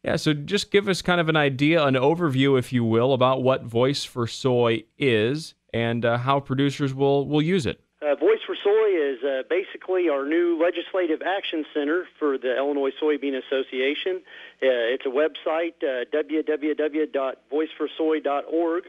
Yeah, so just give us kind of an idea, an overview, if you will, about what Voice for Soy is and how producers will use it. Voice for Soy is basically our new legislative action center for the Illinois Soybean Association. It's a website, www.voiceforsoy.org,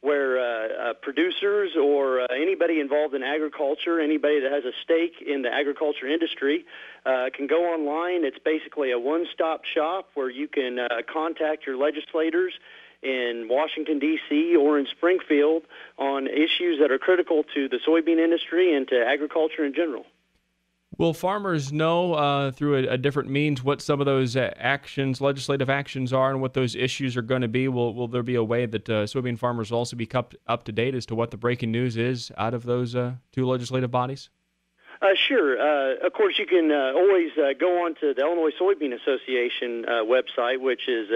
where producers or anybody involved in agriculture, anybody that has a stake in the agriculture industry, can go online. It's basically a one-stop shop where you can contact your legislators in Washington, D.C., or in Springfield on issues that are critical to the soybean industry and to agriculture in general. Will farmers know through a different means what some of those actions, legislative actions are, and what those issues are going to be? Will there be a way that soybean farmers will also be kept up to date as to what the breaking news is out of those two legislative bodies? Sure. Of course, you can always go on to the Illinois Soybean Association website, which is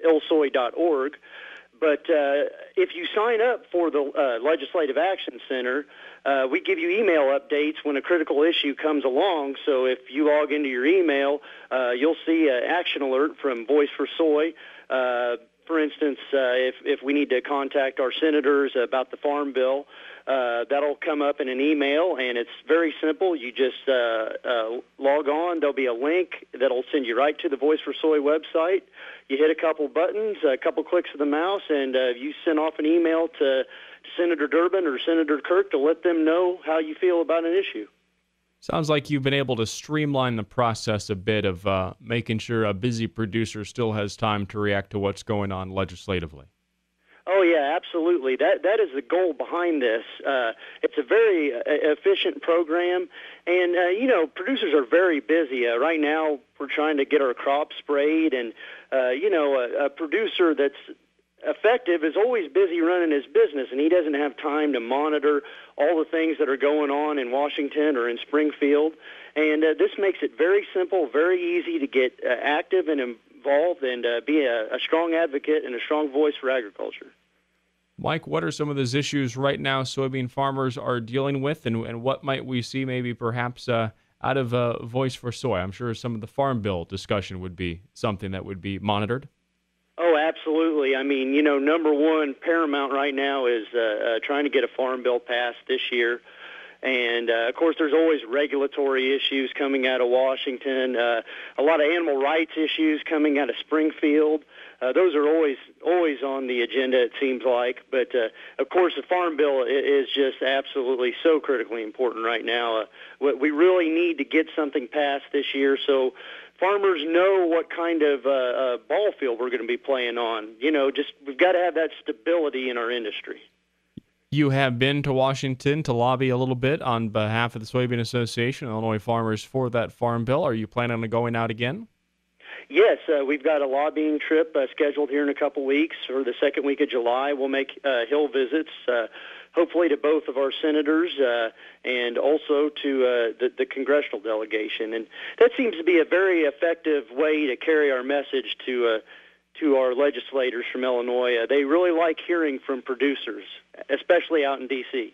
illsoy.org. But if you sign up for the Legislative Action Center, we give you email updates when a critical issue comes along. So if you log into your email, you'll see an action alert from Voice for Soy. For instance, if we need to contact our senators about the Farm Bill, that'll come up in an email, and it's very simple. You just log on. There'll be a link that'll send you right to the Voice for Soy website. You hit a couple buttons, a couple clicks of the mouse, and you send off an email to Senator Durbin or Senator Kirk to let them know how you feel about an issue. Sounds like you've been able to streamline the process a bit of making sure a busy producer still has time to react to what's going on legislatively. Oh, yeah, absolutely. That is the goal behind this. It's a very efficient program, and, producers are very busy. Right now, we're trying to get our crops sprayed, and, a producer that's effective is always busy running his business, and he doesn't have time to monitor all the things that are going on in Washington or in Springfield. And this makes it very simple, very easy to get active and involved and be a strong advocate and a strong voice for agriculture. Mike, what are some of those issues right now soybean farmers are dealing with, and what might we see maybe perhaps out of Voice for Soy? I'm sure some of the Farm Bill discussion would be something that would be monitored. Oh, absolutely. I mean, number one, paramount right now is trying to get a Farm Bill passed this year. And, of course, there's always regulatory issues coming out of Washington, a lot of animal rights issues coming out of Springfield. Those are always on the agenda, it seems like. But, of course, the Farm Bill is just absolutely so critically important right now. We really need to get something passed this year so farmers know what kind of ball field we're going to be playing on. We've got to have that stability in our industry. You have been to Washington to lobby a little bit on behalf of the Soybean Association, Illinois farmers, for that Farm Bill. Are you planning on going out again? Yes, we've got a lobbying trip scheduled here in a couple weeks for the second week of July. We'll make Hill visits, hopefully to both of our senators and also to the congressional delegation. And that seems to be a very effective way to carry our message to our legislators from Illinois. They really like hearing from producers, especially out in D.C.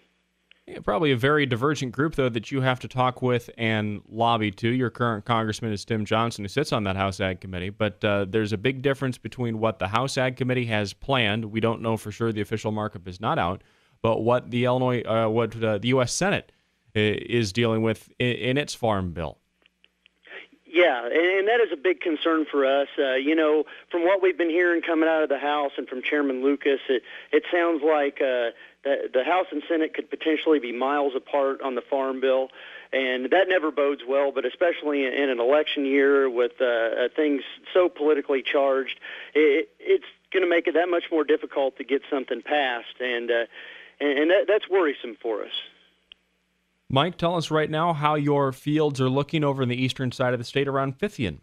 Yeah, probably a very divergent group, though, that you have to talk with and lobby to. Your current congressman is Tim Johnson, who sits on that House Ag Committee, but there's a big difference between what the House Ag Committee has planned. We don't know for sure. The official markup is not out, but what the the U.S. Senate is dealing with in its Farm Bill. Yeah, and that is a big concern for us. From what we've been hearing coming out of the House and from Chairman Lucas, it sounds like the House and Senate could potentially be miles apart on the Farm Bill, and that never bodes well, but especially in an election year with things so politically charged, it's going to make it that much more difficult to get something passed, and that's worrisome for us. Mike, tell us right now how your fields are looking over in the eastern side of the state around Fithian.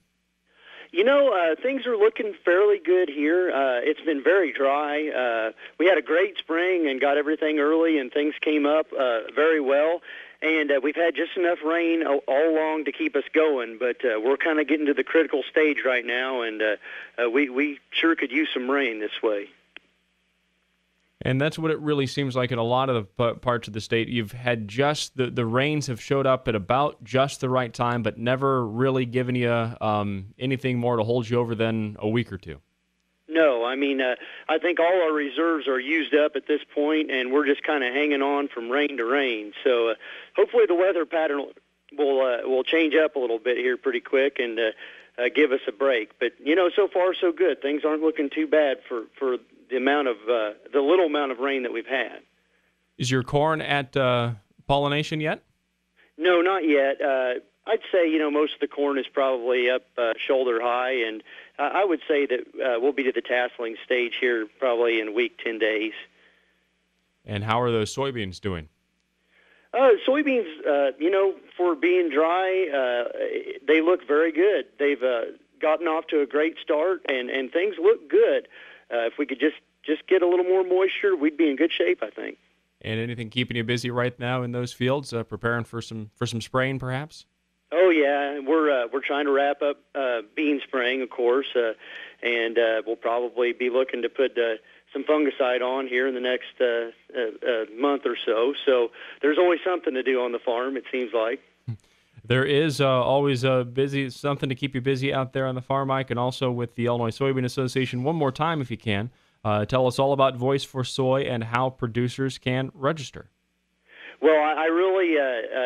Things are looking fairly good here. It's been very dry. We had a great spring and got everything early, and things came up very well. And we've had just enough rain all along to keep us going, but we're kind of getting to the critical stage right now, and we sure could use some rain this way. And that's what it really seems like in a lot of the parts of the state. You've had just the rains have showed up at about just the right time, but never really given you anything more to hold you over than a week or two. No, I mean, I think all our reserves are used up at this point, and we're just kind of hanging on from rain to rain. So hopefully the weather pattern will change up a little bit here pretty quick and give us a break. But, so far so good. Things aren't looking too bad for the amount of the little amount of rain that we've had. Is your corn at pollination yet? No, not yet. I'd say most of the corn is probably up shoulder high, and I would say that we'll be to the tasseling stage here probably in a week, 10 days. And how are those soybeans doing? Soybeans, for being dry, they look very good. They've gotten off to a great start, and things look good. If we could just get a little more moisture, we'd be in good shape, I think. And anything keeping you busy right now in those fields, preparing for some spraying, perhaps? Oh yeah, we're trying to wrap up bean spraying, of course, and we'll probably be looking to put some fungicide on here in the next month or so. So there's always something to do on the farm, it seems like. There is always something to keep you busy out there on the farm, Mike, and also with the Illinois Soybean Association. One more time, if you can, tell us all about Voice for Soy and how producers can register. Well, I really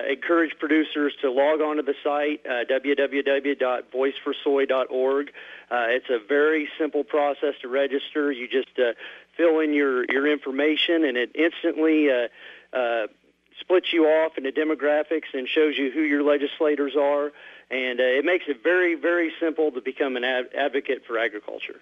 encourage producers to log on to the site, www.voiceforsoy.org. It's a very simple process to register. You just fill in your information, and it instantly splits you off into demographics and shows you who your legislators are. And it makes it very, very simple to become an advocate for agriculture.